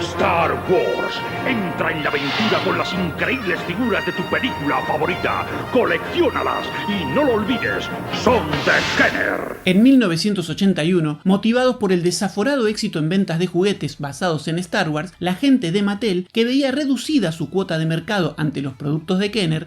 Star Wars. Entra en la aventura con las increíbles figuras de tu película favorita. Colecciónalas y no lo olvides, son de Kenner. En 1981, motivados por el desaforado éxito en ventas de juguetes basados en Star Wars, la gente de Mattel, que veía reducida su cuota de mercado ante los productos de Kenner,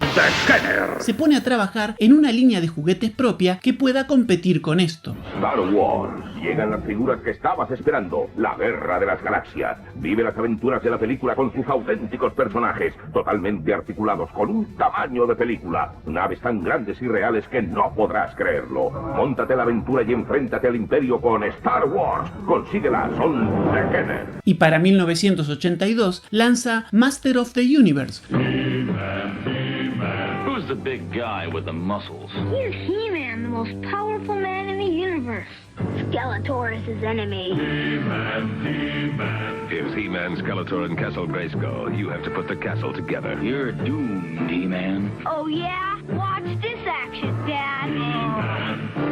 se pone a trabajar en una línea de juguetes propia que pueda competir con esto. Star Wars. Llegan las figuras que estabas esperando. La Guerra de las Galaxias. Vive las aventuras de la película con sus auténticos personajes, totalmente articulados, con un tamaño de película. Naves tan grandes y reales que no podrás creerlo. Móntate la aventura y enfréntate al Imperio con Star Wars. Consíguela, son de Kenner. Y para 1982 lanza Master of the Universe. Who's the big guy with the muscles? He's He-Man, the most powerful man in the universe. Skeletor is his enemy. Here's He-Man, Skeletor, and Castle Grayskull. You have to put the castle together. You're doomed, He-Man. Oh yeah? Watch this action, Dad.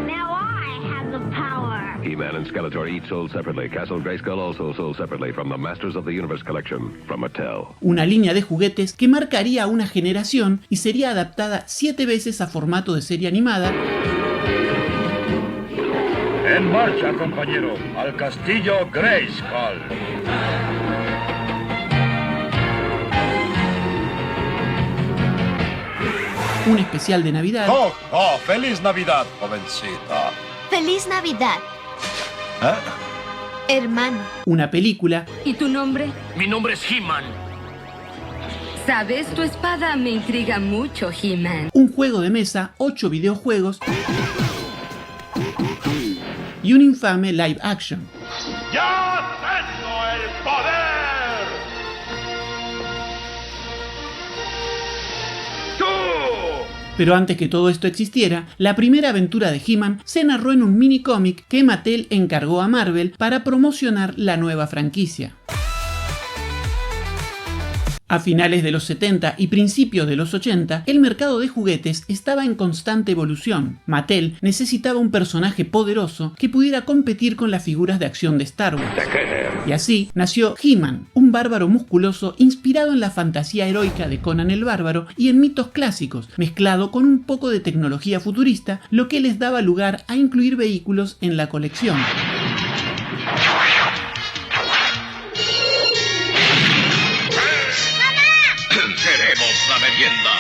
Now I have the power. He-Man and Skeletor each sold separately. Castle Grayskull also sold separately from the Masters of the Universe collection from Mattel. Una línea de juguetes que marcaría una generación y sería adaptada 7 veces a formato de serie animada. En marcha, compañero, al castillo Grayskull. Un especial de Navidad. ¡Oh, oh! ¡Feliz Navidad, jovencita! ¡Feliz Navidad! ¿Eh? Hermano. Una película. ¿Y tu nombre? Mi nombre es He-Man. ¿Sabes? Tu espada me intriga mucho, He-Man. Un juego de mesa, 8 videojuegos y un infame live action. ¡Ya tengo el poder! ¡Tú! Pero antes que todo esto existiera, la primera aventura de He-Man se narró en un mini cómic que Mattel encargó a Marvel para promocionar la nueva franquicia. A finales de los 70 y principios de los 80, el mercado de juguetes estaba en constante evolución. Mattel necesitaba un personaje poderoso que pudiera competir con las figuras de acción de Star Wars. Y así nació He-Man, un bárbaro musculoso inspirado en la fantasía heroica de Conan el Bárbaro y en mitos clásicos, mezclado con un poco de tecnología futurista, lo que les daba lugar a incluir vehículos en la colección. ¡Queremos la merienda!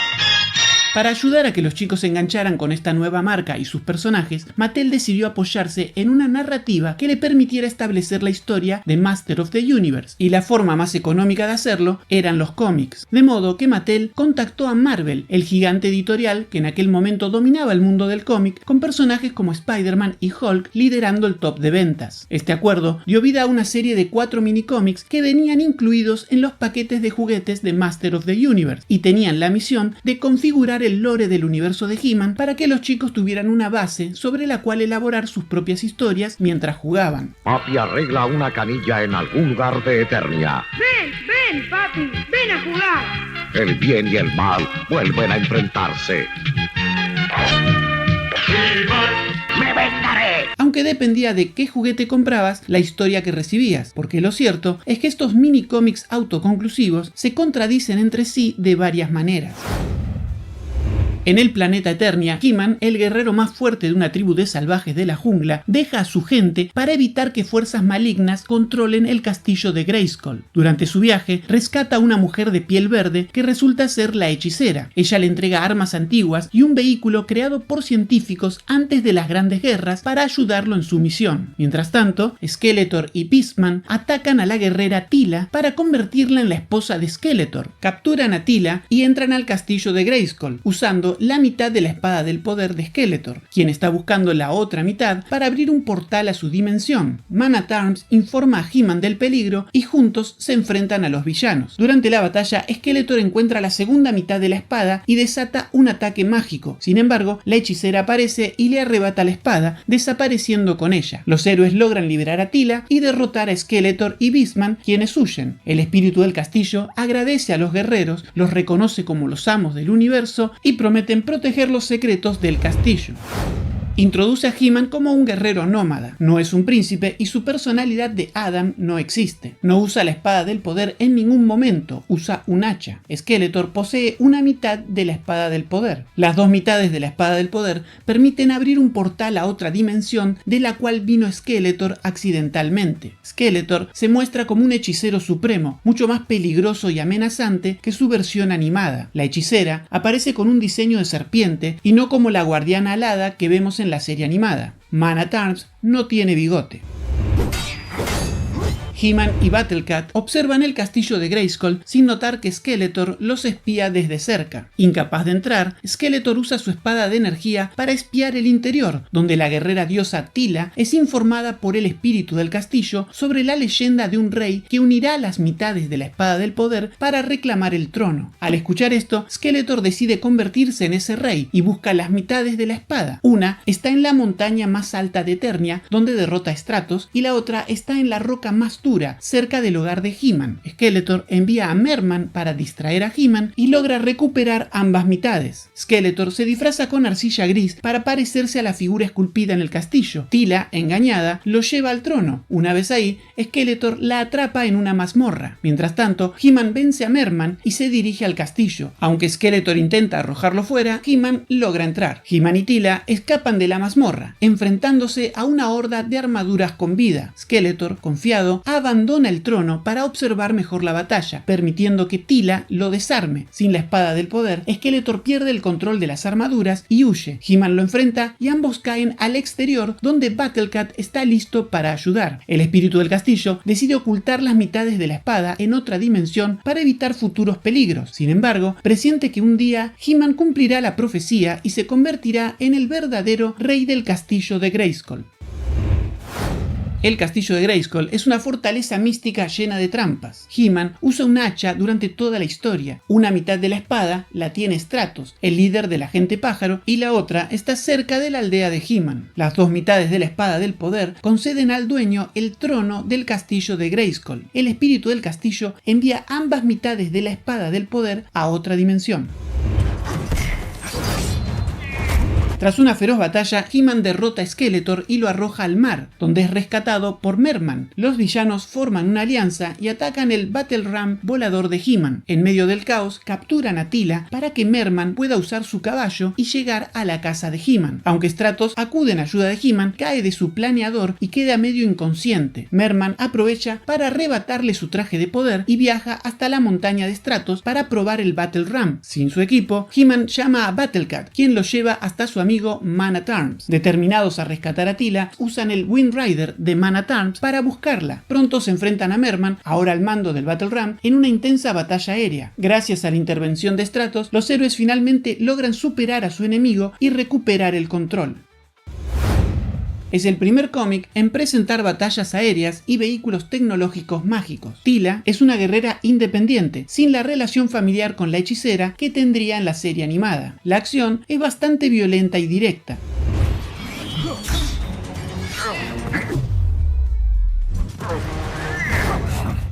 Para ayudar a que los chicos se engancharan con esta nueva marca y sus personajes, Mattel decidió apoyarse en una narrativa que le permitiera establecer la historia de Master of the Universe, y la forma más económica de hacerlo eran los cómics, de modo que Mattel contactó a Marvel, el gigante editorial que en aquel momento dominaba el mundo del cómic, con personajes como Spider-Man y Hulk liderando el top de ventas. Este acuerdo dio vida a una serie de 4 minicómics que venían incluidos en los paquetes de juguetes de Master of the Universe, y tenían la misión de configurar el lore del universo de He-Man para que los chicos tuvieran una base sobre la cual elaborar sus propias historias mientras jugaban. Papi arregla una canilla en algún lugar de Eternia. Ven, papi, ven a jugar. El bien y el mal vuelven a enfrentarse. ¡Me vengaré! Aunque dependía de qué juguete comprabas, la historia que recibías, porque lo cierto es que estos mini cómics autoconclusivos se contradicen entre sí de varias maneras. En el planeta Eternia, He-Man, el guerrero más fuerte de una tribu de salvajes de la jungla, deja a su gente para evitar que fuerzas malignas controlen el castillo de Grayskull. Durante su viaje, rescata a una mujer de piel verde que resulta ser la hechicera. Ella le entrega armas antiguas y un vehículo creado por científicos antes de las grandes guerras para ayudarlo en su misión. Mientras tanto, Skeletor y Beastman atacan a la guerrera Teela para convertirla en la esposa de Skeletor. Capturan a Teela y entran al castillo de Grayskull, usando la mitad de la espada del poder de Skeletor, quien está buscando la otra mitad para abrir un portal a su dimensión. Man at Arms informa a He-Man del peligro y juntos se enfrentan a los villanos. Durante la batalla, Skeletor encuentra la segunda mitad de la espada y desata un ataque mágico. Sin embargo, la hechicera aparece y le arrebata la espada, desapareciendo con ella. Los héroes logran liberar a Teela y derrotar a Skeletor y Beastman, quienes huyen. El espíritu del castillo agradece a los guerreros, los reconoce como los amos del universo y promete proteger los secretos del castillo. Introduce a He-Man como un guerrero nómada, no es un príncipe y su personalidad de Adam no existe. No usa la espada del poder en ningún momento, usa un hacha. Skeletor posee una mitad de la espada del poder. Las dos mitades de la espada del poder permiten abrir un portal a otra dimensión de la cual vino Skeletor accidentalmente. Skeletor se muestra como un hechicero supremo, mucho más peligroso y amenazante que su versión animada. La hechicera aparece con un diseño de serpiente y no como la guardiana alada que vemos en la serie animada. Man at Arms no tiene bigote. He-Man y Battlecat observan el castillo de Grayskull sin notar que Skeletor los espía desde cerca. Incapaz de entrar, Skeletor usa su espada de energía para espiar el interior, donde la guerrera diosa Teela es informada por el espíritu del castillo sobre la leyenda de un rey que unirá las mitades de la espada del poder para reclamar el trono. Al escuchar esto, Skeletor decide convertirse en ese rey y busca las mitades de la espada. Una está en la montaña más alta de Eternia, donde derrota a Stratos, y la otra está en la roca más cerca del hogar de He-Man. Skeletor envía a Merman para distraer a He-Man y logra recuperar ambas mitades. Skeletor se disfraza con arcilla gris para parecerse a la figura esculpida en el castillo. Teela, engañada, lo lleva al trono. Una vez ahí, Skeletor la atrapa en una mazmorra. Mientras tanto, He-Man vence a Merman y se dirige al castillo. Aunque Skeletor intenta arrojarlo fuera, He-Man logra entrar. He-Man y Teela escapan de la mazmorra, enfrentándose a una horda de armaduras con vida. Skeletor, confiado, abandona el trono para observar mejor la batalla, permitiendo que Teela lo desarme. Sin la espada del poder, Skeletor pierde el control de las armaduras y huye. He-Man lo enfrenta y ambos caen al exterior, donde Battlecat está listo para ayudar. El espíritu del castillo decide ocultar las mitades de la espada en otra dimensión para evitar futuros peligros. Sin embargo, presiente que un día He-Man cumplirá la profecía y se convertirá en el verdadero rey del castillo de Grayskull. El castillo de Grayskull es una fortaleza mística llena de trampas. He-Man usa un hacha durante toda la historia. Una mitad de la espada la tiene Stratos, el líder de la gente pájaro, y la otra está cerca de la aldea de He-Man. Las dos mitades de la espada del poder conceden al dueño el trono del castillo de Grayskull. El espíritu del castillo envía ambas mitades de la espada del poder a otra dimensión. Tras una feroz batalla, He-Man derrota a Skeletor y lo arroja al mar, donde es rescatado por Merman. Los villanos forman una alianza y atacan el Battle Ram volador de He-Man. En medio del caos, capturan a Teela para que Merman pueda usar su caballo y llegar a la casa de He-Man. Aunque Stratos acude en ayuda de He-Man, cae de su planeador y queda medio inconsciente. Merman aprovecha para arrebatarle su traje de poder y viaja hasta la montaña de Stratos para probar el Battle Ram. Sin su equipo, He-Man llama a Battlecat, quien lo lleva hasta su amigo Man at Arms. Determinados a rescatar a Teela, usan el Wind Rider de Man at Arms para buscarla. Pronto se enfrentan a Merman, ahora al mando del Battle Ram, en una intensa batalla aérea. Gracias a la intervención de Stratos, los héroes finalmente logran superar a su enemigo y recuperar el control. Es el primer cómic en presentar batallas aéreas y vehículos tecnológicos mágicos. Teela es una guerrera independiente, sin la relación familiar con la hechicera que tendría en la serie animada. La acción es bastante violenta y directa.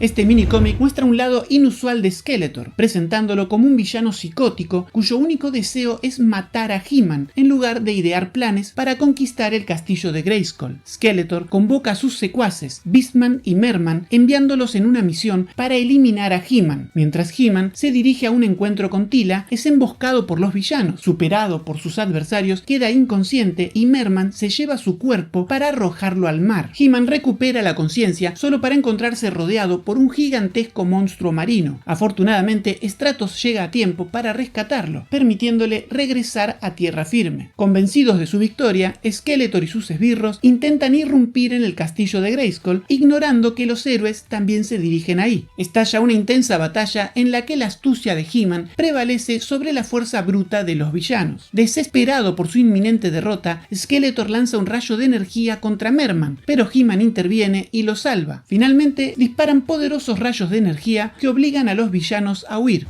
Este minicómic muestra un lado inusual de Skeletor, presentándolo como un villano psicótico cuyo único deseo es matar a He-Man en lugar de idear planes para conquistar el castillo de Grayskull. Skeletor convoca a sus secuaces, Beastman y Merman, enviándolos en una misión para eliminar a He-Man. Mientras He-Man se dirige a un encuentro con Teela, es emboscado por los villanos. Superado por sus adversarios, queda inconsciente y Merman se lleva su cuerpo para arrojarlo al mar. He-Man recupera la conciencia solo para encontrarse rodeado por un gigantesco monstruo marino. Afortunadamente, Stratos llega a tiempo para rescatarlo, permitiéndole regresar a tierra firme. Convencidos de su victoria, Skeletor y sus esbirros intentan irrumpir en el castillo de Grayskull, ignorando que los héroes también se dirigen ahí. Estalla una intensa batalla en la que la astucia de He-Man prevalece sobre la fuerza bruta de los villanos. Desesperado por su inminente derrota, Skeletor lanza un rayo de energía contra Merman, pero He-Man interviene y lo salva. Finalmente, disparan poderosos rayos de energía que obligan a los villanos a huir.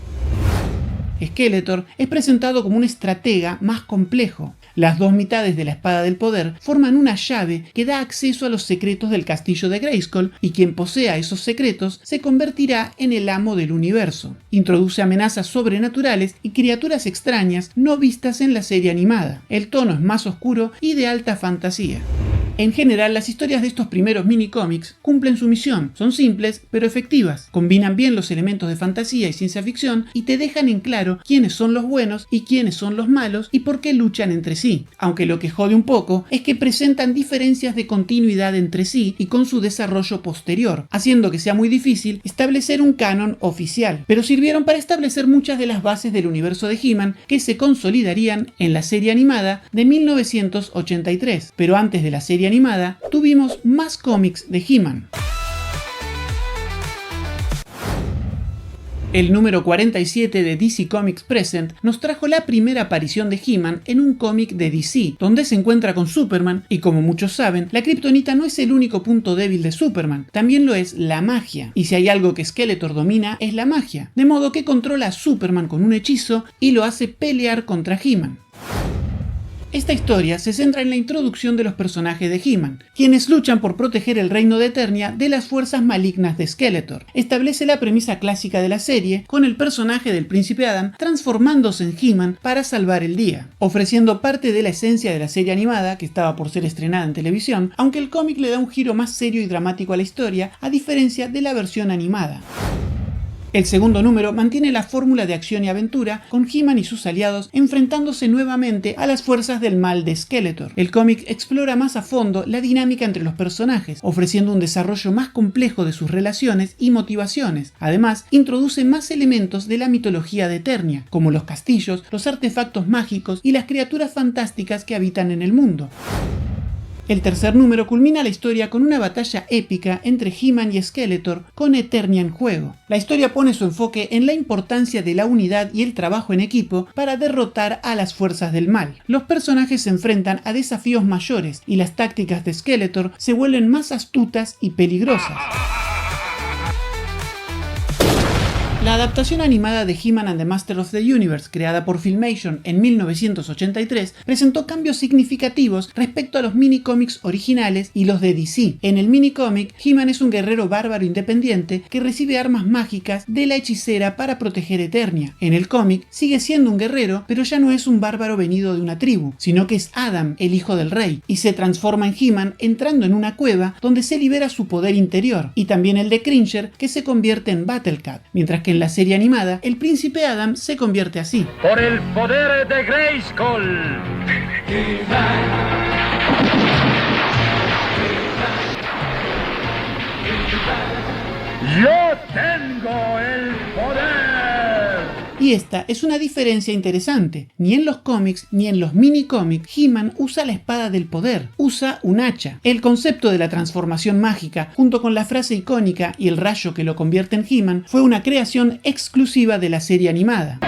Skeletor es presentado como un estratega más complejo. Las dos mitades de la espada del poder forman una llave que da acceso a los secretos del castillo de Grayskull, y quien posea esos secretos se convertirá en el amo del universo. Introduce amenazas sobrenaturales y criaturas extrañas no vistas en la serie animada. El tono es más oscuro y de alta fantasía. En general, las historias de estos primeros minicómics cumplen su misión, son simples pero efectivas, combinan bien los elementos de fantasía y ciencia ficción y te dejan en claro quiénes son los buenos y quiénes son los malos y por qué luchan entre sí, aunque lo que jode un poco es que presentan diferencias de continuidad entre sí y con su desarrollo posterior, haciendo que sea muy difícil establecer un canon oficial, pero sirvieron para establecer muchas de las bases del universo de He-Man que se consolidarían en la serie animada de 1983, pero antes de la serie animada tuvimos más cómics de He-Man. El número 47 de DC Comics Present nos trajo la primera aparición de He-Man en un cómic de DC, donde se encuentra con Superman, y como muchos saben, la kriptonita no es el único punto débil de Superman, también lo es la magia, y si hay algo que Skeletor domina es la magia, de modo que controla a Superman con un hechizo y lo hace pelear contra He-Man. Esta historia se centra en la introducción de los personajes de He-Man, quienes luchan por proteger el reino de Eternia de las fuerzas malignas de Skeletor. Establece la premisa clásica de la serie, con el personaje del Príncipe Adam transformándose en He-Man para salvar el día, ofreciendo parte de la esencia de la serie animada que estaba por ser estrenada en televisión, aunque el cómic le da un giro más serio y dramático a la historia, a diferencia de la versión animada. El segundo número mantiene la fórmula de acción y aventura, con He-Man y sus aliados enfrentándose nuevamente a las fuerzas del mal de Skeletor. El cómic explora más a fondo la dinámica entre los personajes, ofreciendo un desarrollo más complejo de sus relaciones y motivaciones. Además, introduce más elementos de la mitología de Eternia, como los castillos, los artefactos mágicos y las criaturas fantásticas que habitan en el mundo. El tercer número culmina la historia con una batalla épica entre He-Man y Skeletor, con Eternia en juego. La historia pone su enfoque en la importancia de la unidad y el trabajo en equipo para derrotar a las fuerzas del mal. Los personajes se enfrentan a desafíos mayores y las tácticas de Skeletor se vuelven más astutas y peligrosas. La adaptación animada de He-Man and the Master of the Universe, creada por Filmation en 1983, presentó cambios significativos respecto a los minicómics originales y los de DC. En el minicómic, He-Man es un guerrero bárbaro independiente que recibe armas mágicas de la hechicera para proteger Eternia. En el cómic, sigue siendo un guerrero, pero ya no es un bárbaro venido de una tribu, sino que es Adam, el hijo del rey, y se transforma en He-Man entrando en una cueva donde se libera su poder interior, y también el de Cringer, que se convierte en Battle Cat, mientras que en la serie animada, el príncipe Adam se convierte así. Por el poder de Grayskull. Yo tengo el poder. Y esta es una diferencia interesante. Ni en los cómics ni en los minicómics He-Man usa la espada del poder, usa un hacha. El concepto de la transformación mágica, junto con la frase icónica y el rayo que lo convierte en He-Man, fue una creación exclusiva de la serie animada.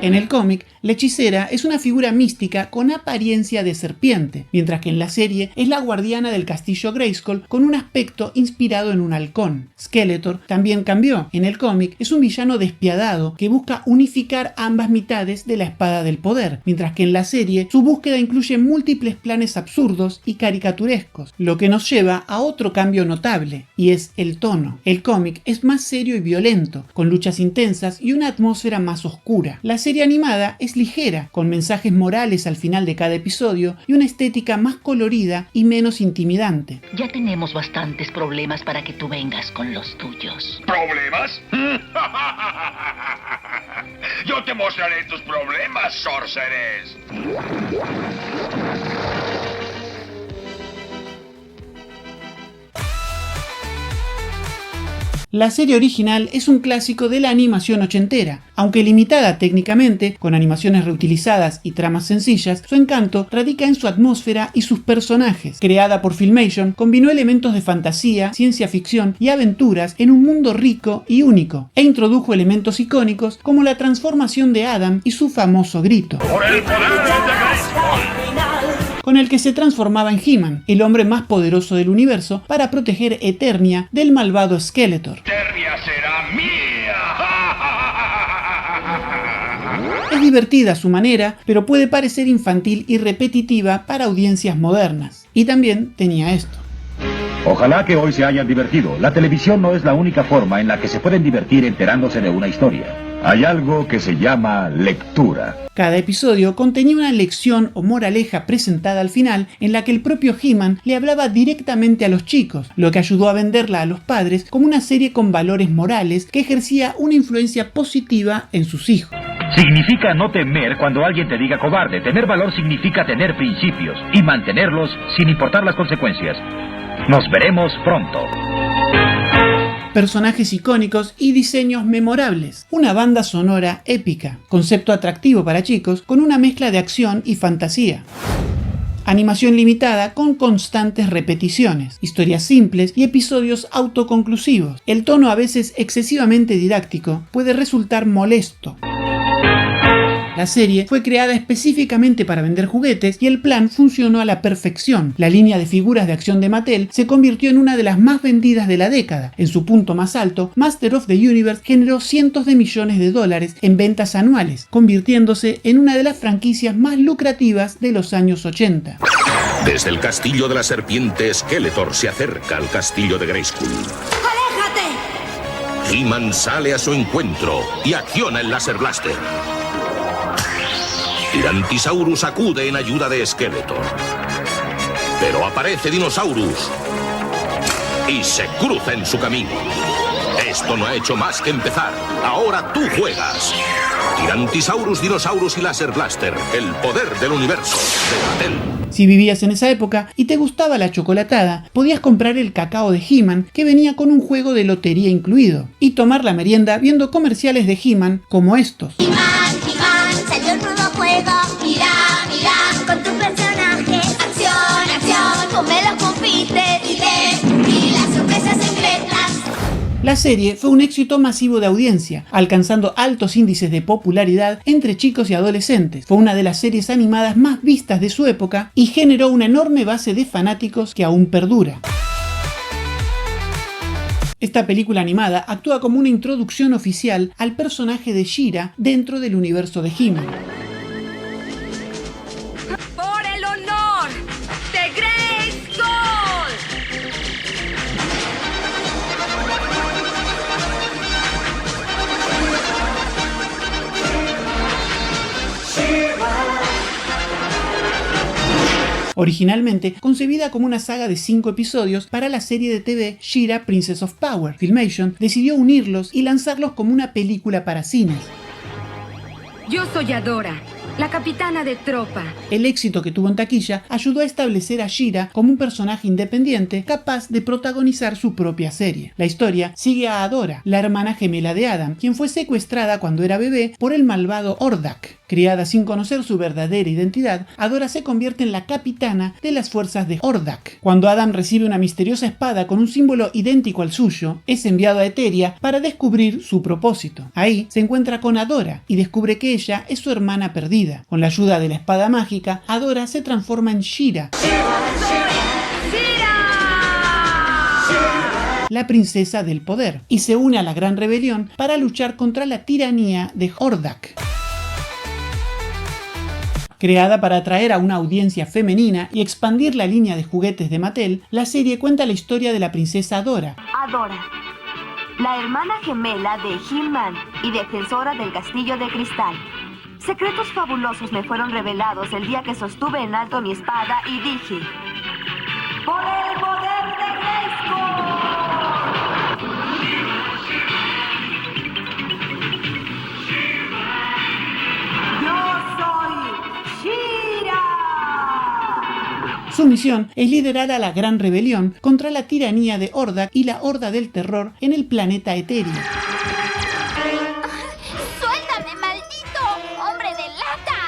En el cómic, la hechicera es una figura mística con apariencia de serpiente, mientras que en la serie es la guardiana del castillo Grayskull con un aspecto inspirado en un halcón. Skeletor también cambió. En el cómic es un villano despiadado que busca unificar ambas mitades de la espada del poder, mientras que en la serie su búsqueda incluye múltiples planes absurdos y caricaturescos, lo que nos lleva a otro cambio notable, y es el tono. El cómic es más serio y violento, con luchas intensas y una atmósfera más oscura. La serie animada es ligera, con mensajes morales al final de cada episodio y una estética más colorida y menos intimidante. Ya tenemos bastantes problemas para que tú vengas con los tuyos. ¿Problemas? Yo te mostraré tus problemas, sorceress. La serie original es un clásico de la animación ochentera. Aunque limitada técnicamente, con animaciones reutilizadas y tramas sencillas, su encanto radica en su atmósfera y sus personajes. Creada por Filmation, combinó elementos de fantasía, ciencia ficción y aventuras en un mundo rico y único, e introdujo elementos icónicos como la transformación de Adam y su famoso grito, Por el poder de Grayskull, con el que se transformaba en He-Man, el hombre más poderoso del universo, para proteger Eternia del malvado Skeletor. Eternia será mía. divertida a su manera, pero puede parecer infantil y repetitiva para audiencias modernas. Y también tenía esto. Ojalá que hoy se hayan divertido. La televisión no es la única forma en la que se pueden divertir enterándose de una historia. Hay algo que se llama lectura. Cada episodio contenía una lección o moraleja presentada al final en la que el propio He-Man le hablaba directamente a los chicos, lo que ayudó a venderla a los padres como una serie con valores morales que ejercía una influencia positiva en sus hijos. Significa no temer cuando alguien te diga cobarde. Tener valor significa tener principios y mantenerlos sin importar las consecuencias. Nos veremos pronto. Personajes icónicos y diseños memorables. Una banda sonora épica. Concepto atractivo para chicos con una mezcla de acción y fantasía. Animación limitada con constantes repeticiones. Historias simples y episodios autoconclusivos. El tono a veces excesivamente didáctico puede resultar molesto. La serie fue creada específicamente para vender juguetes y el plan funcionó a la perfección. La línea de figuras de acción de Mattel se convirtió en una de las más vendidas de la década. En su punto más alto, Master of the Universe generó cientos de millones de dólares en ventas anuales, convirtiéndose en una de las franquicias más lucrativas de los años 80. Desde el castillo de la serpiente, Skeletor se acerca al castillo de Grayskull. ¡Aléjate! He-Man sale a su encuentro y acciona el Laser Blaster. Gigantisaurus acude en ayuda de Skeletor. Pero aparece Dinosaurus y se cruza en su camino. Esto no ha hecho más que empezar. Ahora tú juegas. Gigantisaurus, Dinosaurus y Laser Blaster. El poder del universo de Mattel. Si vivías en esa época y te gustaba la chocolatada, podías comprar el cacao de He-Man que venía con un juego de lotería incluido y tomar la merienda viendo comerciales de He-Man como estos. He-Man, salió el nuevo juego. Mira, mira, con tu personaje. Acción, acción, come los confites y ven, y las sorpresas secretas. La serie fue un éxito masivo de audiencia, alcanzando altos índices de popularidad entre chicos y adolescentes. Fue una de las series animadas más vistas de su época y generó una enorme base de fanáticos que aún perdura. Esta película animada actúa como una introducción oficial al personaje de She-Ra dentro del universo de He-Man. ¡Por el honor de Grayskull! Originalmente concebida como una saga de 5 episodios para la serie de TV She-Ra Princess of Power, Filmation decidió unirlos y lanzarlos como una película para cines. Yo soy Adora, la capitana de tropa. El éxito que tuvo en taquilla ayudó a establecer a She-Ra como un personaje independiente capaz de protagonizar su propia serie. La historia sigue a Adora, la hermana gemela de Adam, quien fue secuestrada cuando era bebé por el malvado Hordak. Criada sin conocer su verdadera identidad, Adora se convierte en la capitana de las fuerzas de Hordak. Cuando Adam recibe una misteriosa espada con un símbolo idéntico al suyo, es enviado a Eteria para descubrir su propósito. Ahí se encuentra con Adora y descubre que ella es su hermana perdida. Con la ayuda de la espada mágica, Adora se transforma en She-Ra, la princesa del poder, y se une a la Gran Rebelión para luchar contra la tiranía de Hordak. Creada para atraer a una audiencia femenina y expandir la línea de juguetes de Mattel, la serie cuenta la historia de la princesa Adora. Adora, la hermana gemela de He-Man y defensora del castillo de cristal. Secretos fabulosos me fueron revelados el día que sostuve en alto mi espada y dije: ¡por el poder de Grayskull! Su misión es liderar a la Gran Rebelión contra la tiranía de Hordak y la Horda del Terror en el planeta Eteria. ¡Suéltame, maldito hombre de lata!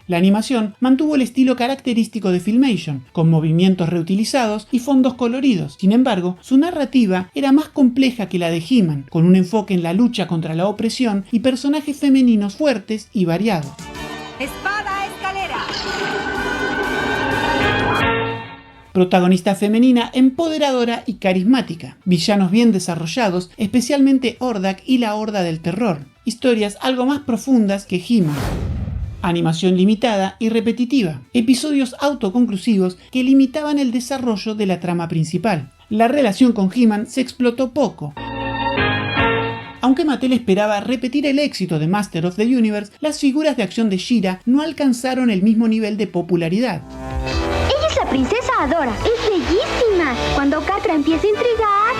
La animación mantuvo el estilo característico de Filmation, con movimientos reutilizados y fondos coloridos. Sin embargo, su narrativa era más compleja que la de He-Man, con un enfoque en la lucha contra la opresión y personajes femeninos fuertes y variados. ¡Espada escalera! Protagonista femenina empoderadora y carismática. Villanos bien desarrollados, especialmente Hordak y la Horda del Terror. Historias algo más profundas que He-Man. Animación limitada y repetitiva. Episodios autoconclusivos que limitaban el desarrollo de la trama principal. La relación con He-Man se explotó poco. Aunque Mattel esperaba repetir el éxito de Master of the Universe, las figuras de acción de She-Ra no alcanzaron el mismo nivel de popularidad. Ella es la princesa Adora. Es bellísima. Cuando Catra empieza a intrigar...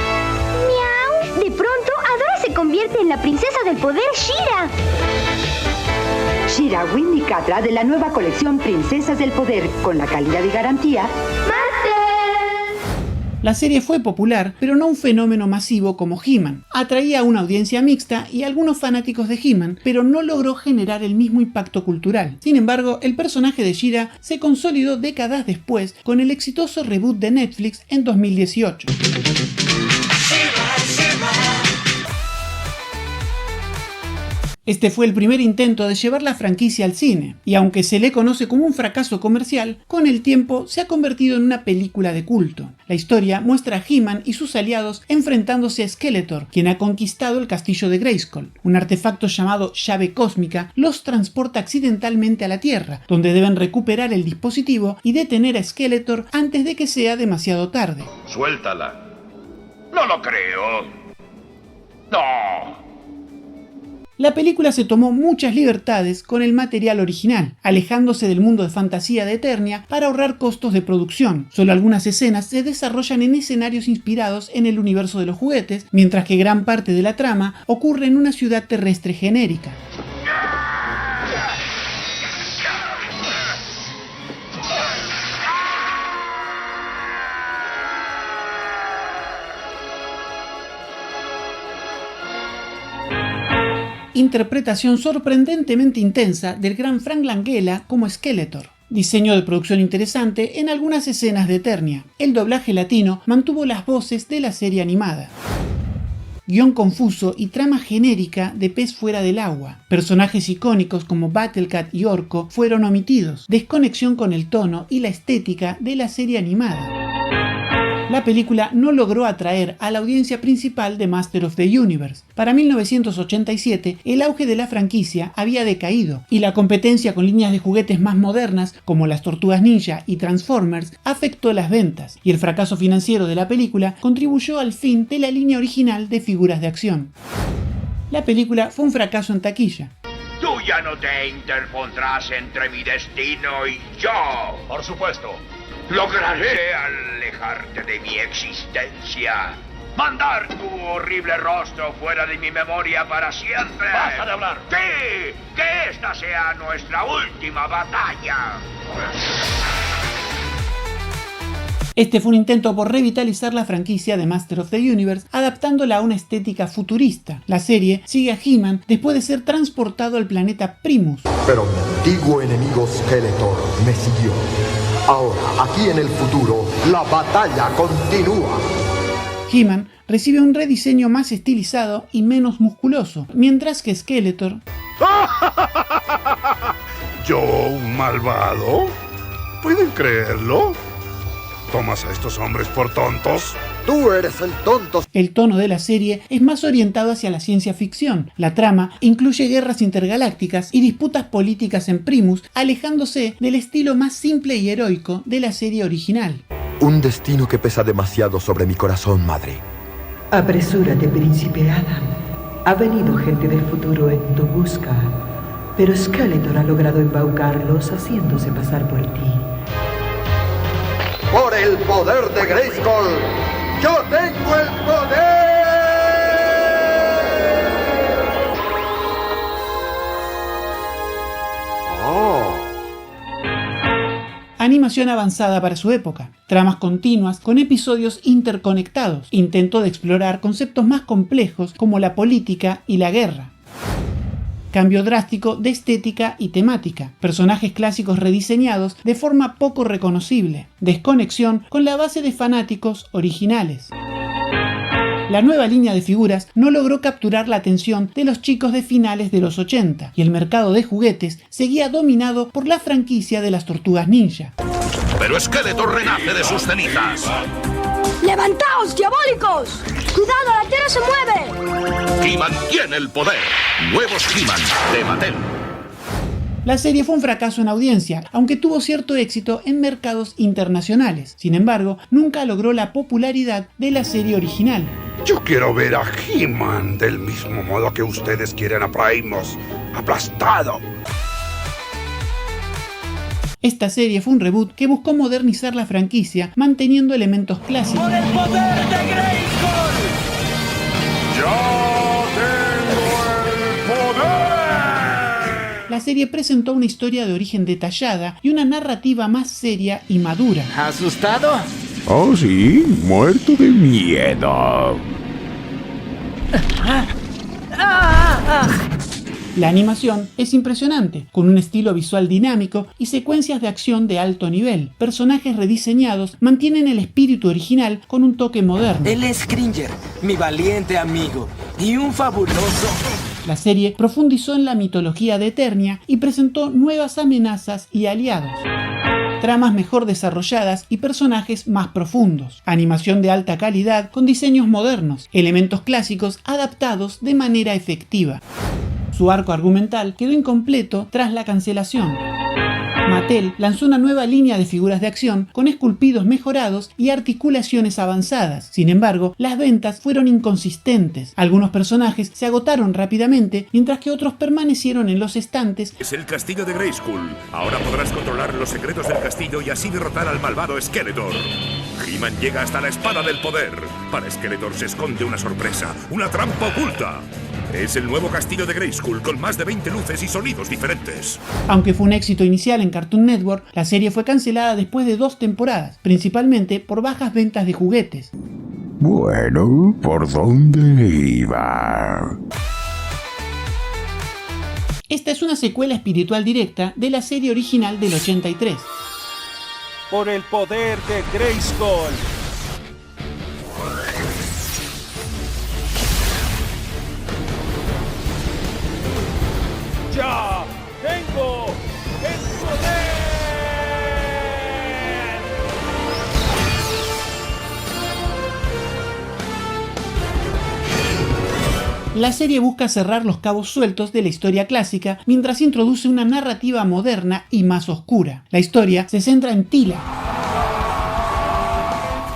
¡Miau! De pronto, Adora se convierte en la princesa del poder She-Ra. She-Ra, Winnie y Catra de la nueva colección Princesas del Poder, con la calidad y garantía. La serie fue popular, pero no un fenómeno masivo como He-Man. Atraía a una audiencia mixta y a algunos fanáticos de He-Man, pero no logró generar el mismo impacto cultural. Sin embargo, el personaje de She-Ra se consolidó décadas después con el exitoso reboot de Netflix en 2018. Este fue el primer intento de llevar la franquicia al cine, y aunque se le conoce como un fracaso comercial, con el tiempo se ha convertido en una película de culto. La historia muestra a He-Man y sus aliados enfrentándose a Skeletor, quien ha conquistado el castillo de Grayskull. Un artefacto llamado llave cósmica los transporta accidentalmente a la Tierra, donde deben recuperar el dispositivo y detener a Skeletor antes de que sea demasiado tarde. Suéltala. No lo creo. No. La película se tomó muchas libertades con el material original, alejándose del mundo de fantasía de Eternia para ahorrar costos de producción. Solo algunas escenas se desarrollan en escenarios inspirados en el universo de los juguetes, mientras que gran parte de la trama ocurre en una ciudad terrestre genérica. Interpretación sorprendentemente intensa del gran Frank Langella como Skeletor. Diseño de producción interesante en algunas escenas de Eternia. El doblaje latino mantuvo las voces de la serie animada. Guión confuso y trama genérica de pez fuera del agua. Personajes icónicos como Battlecat y Orko fueron omitidos. Desconexión con el tono y la estética de la serie animada. La película no logró atraer a la audiencia principal de Master of the Universe. Para 1987, el auge de la franquicia había decaído y la competencia con líneas de juguetes más modernas como las Tortugas Ninja y Transformers afectó las ventas, y el fracaso financiero de la película contribuyó al fin de la línea original de figuras de acción. La película fue un fracaso en taquilla. Tú ya no te interpondrás entre mi destino y yo. Por supuesto. Lograré alejarte de mi existencia. Mandar tu horrible rostro fuera de mi memoria para siempre. ¡Basta de hablar! ¡Sí! ¡Que esta sea nuestra última batalla! Este fue un intento por revitalizar la franquicia de Master of the Universe, adaptándola a una estética futurista. La serie sigue a He-Man después de ser transportado al planeta Primus. Pero mi antiguo enemigo Skeletor me siguió. Ahora, aquí en el futuro, la batalla continúa. He-Man recibe un rediseño más estilizado y menos musculoso, mientras que Skeletor... ¿Yo, un malvado? ¿Pueden creerlo? ¿Tomas a estos hombres por tontos? ¡Tú eres el tonto! El tono de la serie es más orientado hacia la ciencia ficción. La trama incluye guerras intergalácticas y disputas políticas en Primus, alejándose del estilo más simple y heroico de la serie original. Un destino que pesa demasiado sobre mi corazón, madre. Apresúrate, príncipe Adam. Ha venido gente del futuro en tu busca, pero Skeletor ha logrado embaucarlos haciéndose pasar por ti. ¡Por el poder de Grayskull! ¡Yo tengo el poder! ¡Oh! Animación avanzada para su época. Tramas continuas con episodios interconectados. Intento de explorar conceptos más complejos como la política y la guerra. Cambio drástico de estética y temática. Personajes clásicos rediseñados de forma poco reconocible. Desconexión con la base de fanáticos originales. La nueva línea de figuras no logró capturar la atención de los chicos de finales de los 80, y el mercado de juguetes seguía dominado por la franquicia de las Tortugas Ninja. pero Skeletor renace de sus cenizas. ¡Levantaos, diabólicos! ¡Cuidado, la Tierra se mueve! He-Man tiene el poder. Nuevos He-Man de Mattel. La serie fue un fracaso en audiencia, aunque tuvo cierto éxito en mercados internacionales. Sin embargo, nunca logró la popularidad de la serie original. Yo quiero ver a He-Man del mismo modo que ustedes quieren a Primus, aplastado. Esta serie fue un reboot que buscó modernizar la franquicia, manteniendo elementos clásicos. ¡Por el poder de Grayskull! ¡Yo tengo el poder! La serie presentó una historia de origen detallada y una narrativa más seria y madura. ¿Asustado? Oh, sí, muerto de miedo. La animación es impresionante, con un estilo visual dinámico y secuencias de acción de alto nivel. Personajes rediseñados mantienen el espíritu original con un toque moderno. Él es Cringer, mi valiente amigo, y un fabuloso... La serie profundizó en la mitología de Eternia y presentó nuevas amenazas y aliados. Tramas mejor desarrolladas y personajes más profundos. Animación de alta calidad con diseños modernos. Elementos clásicos adaptados de manera efectiva. Su arco argumental quedó incompleto tras la cancelación. Mattel lanzó una nueva línea de figuras de acción con esculpidos mejorados y articulaciones avanzadas. Sin embargo, las ventas fueron inconsistentes. Algunos personajes se agotaron rápidamente, mientras que otros permanecieron en los estantes. Es el castillo de Grayskull. Ahora podrás controlar los secretos del castillo y así derrotar al malvado Skeletor. He-Man llega hasta la espada del poder. Para Skeletor se esconde una sorpresa, una trampa oculta. Es el nuevo castillo de Grayskull con más de 20 luces y sonidos diferentes. Aunque fue un éxito inicial en Cartoon Network, la serie fue cancelada después de 2 temporadas, principalmente por bajas ventas de juguetes. Bueno, ¿por dónde iba? Esta es una secuela espiritual directa de la serie original del 83. Por el poder de Grayskull. ¡Ya tengo el poder! La serie busca cerrar los cabos sueltos de la historia clásica mientras introduce una narrativa moderna y más oscura. La historia se centra en Teela.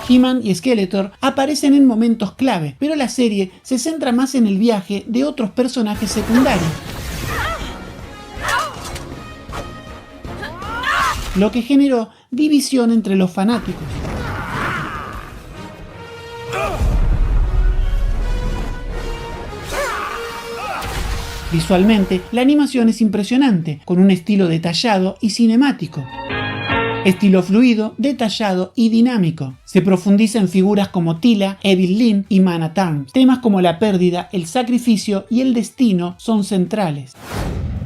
He-Man y Skeletor aparecen en momentos clave, pero la serie se centra más en el viaje de otros personajes secundarios. Lo que generó división entre los fanáticos. Visualmente, la animación es impresionante, con un estilo detallado y cinemático. Estilo fluido, detallado y dinámico. Se profundiza en figuras como Teela, Evil Lyn y Man at Arms. Temas como la pérdida, el sacrificio y el destino son centrales.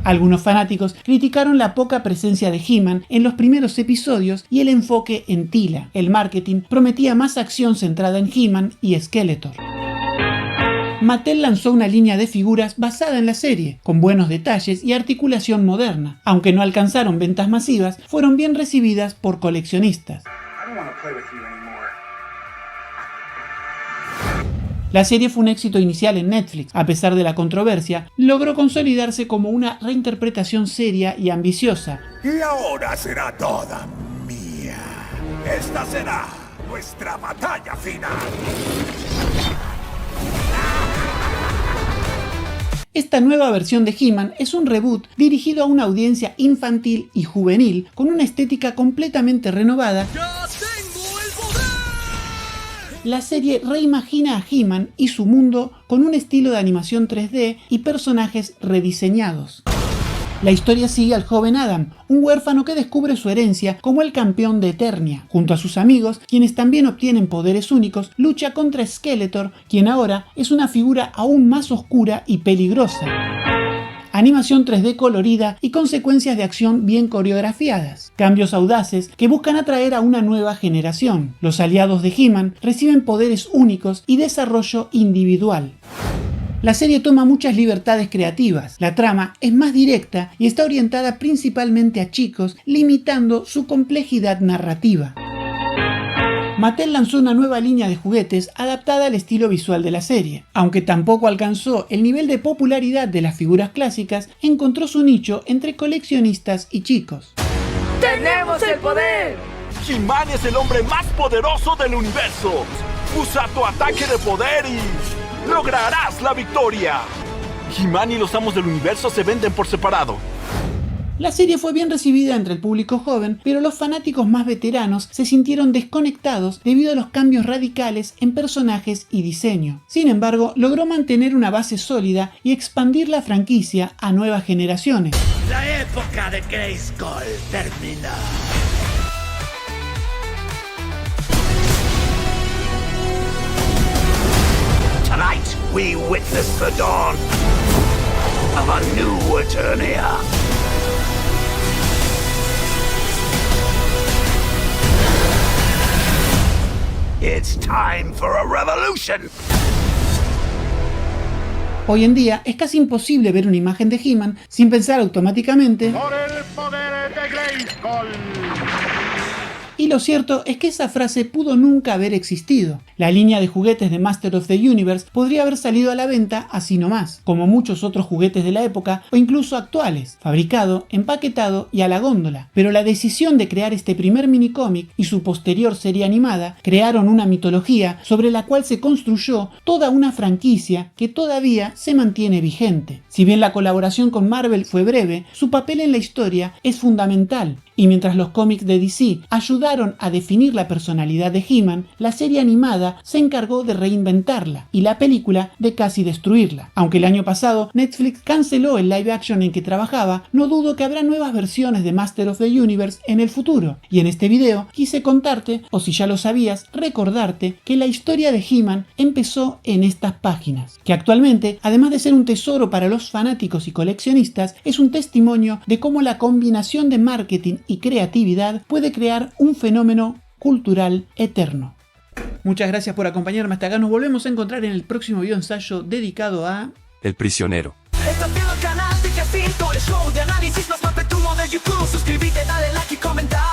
Algunos fanáticos criticaron la poca presencia de He-Man en los primeros episodios y el enfoque en Teela. El marketing prometía más acción centrada en He-Man y Skeletor. Mattel lanzó una línea de figuras basada en la serie, con buenos detalles y articulación moderna. Aunque no alcanzaron ventas masivas, fueron bien recibidas por coleccionistas. La serie fue un éxito inicial en Netflix. A pesar de la controversia, logró consolidarse como una reinterpretación seria y ambiciosa. Y ahora será toda mía. Esta será nuestra batalla final. Esta nueva versión de He-Man es un reboot dirigido a una audiencia infantil y juvenil con una estética completamente renovada. La serie reimagina a He-Man y su mundo con un estilo de animación 3D y personajes rediseñados. La historia sigue al joven Adam, un huérfano que descubre su herencia como el campeón de Eternia. Junto a sus amigos, quienes también obtienen poderes únicos, lucha contra Skeletor, quien ahora es una figura aún más oscura y peligrosa. Animación 3D colorida y consecuencias de acción bien coreografiadas. Cambios audaces que buscan atraer a una nueva generación. Los aliados de He-Man reciben poderes únicos y desarrollo individual. La serie toma muchas libertades creativas, la trama es más directa y está orientada principalmente a chicos, limitando su complejidad narrativa. Mattel lanzó una nueva línea de juguetes adaptada al estilo visual de la serie. Aunque tampoco alcanzó el nivel de popularidad de las figuras clásicas, encontró su nicho entre coleccionistas y chicos. ¡Tenemos el poder! He-Man es el hombre más poderoso del universo. Usa tu ataque de poder y lograrás la victoria. He-Man y los amos del universo se venden por separado. La serie fue bien recibida entre el público joven, pero los fanáticos más veteranos se sintieron desconectados debido a los cambios radicales en personajes y diseño. Sin embargo, logró mantener una base sólida y expandir la franquicia a nuevas generaciones. La época de Grayskull termina. Tonight we witness the dawn of a new Eternia. It's time for a revolution. Hoy en día es casi imposible ver una imagen de He-Man sin pensar automáticamente ¡Por el poder de Grayskull! Y lo cierto es que esa frase pudo nunca haber existido. La línea de juguetes de Master of the Universe podría haber salido a la venta así nomás, como muchos otros juguetes de la época o incluso actuales, fabricado, empaquetado y a la góndola. Pero la decisión de crear este primer minicómic y su posterior serie animada crearon una mitología sobre la cual se construyó toda una franquicia que todavía se mantiene vigente. Si bien la colaboración con Marvel fue breve, su papel en la historia es fundamental. Y mientras los cómics de DC ayudaron a definir la personalidad de He-Man, la serie animada se encargó de reinventarla y la película de casi destruirla. Aunque el año pasado Netflix canceló el live action en que trabajaba, no dudo que habrá nuevas versiones de Master of the Universe en el futuro. Y en este video quise contarte, o si ya lo sabías, recordarte que la historia de He-Man empezó en estas páginas, que actualmente, además de ser un tesoro para los fanáticos y coleccionistas, es un testimonio de cómo la combinación de marketing y creatividad puede crear un fenómeno cultural eterno. Muchas gracias por acompañarme hasta acá. Nos volvemos a encontrar en el próximo video ensayo dedicado a... El prisionero. Estás viendo el canal de Jacinto, el show de análisis más perpetuo de YouTube. Suscríbete, dale like y comenta.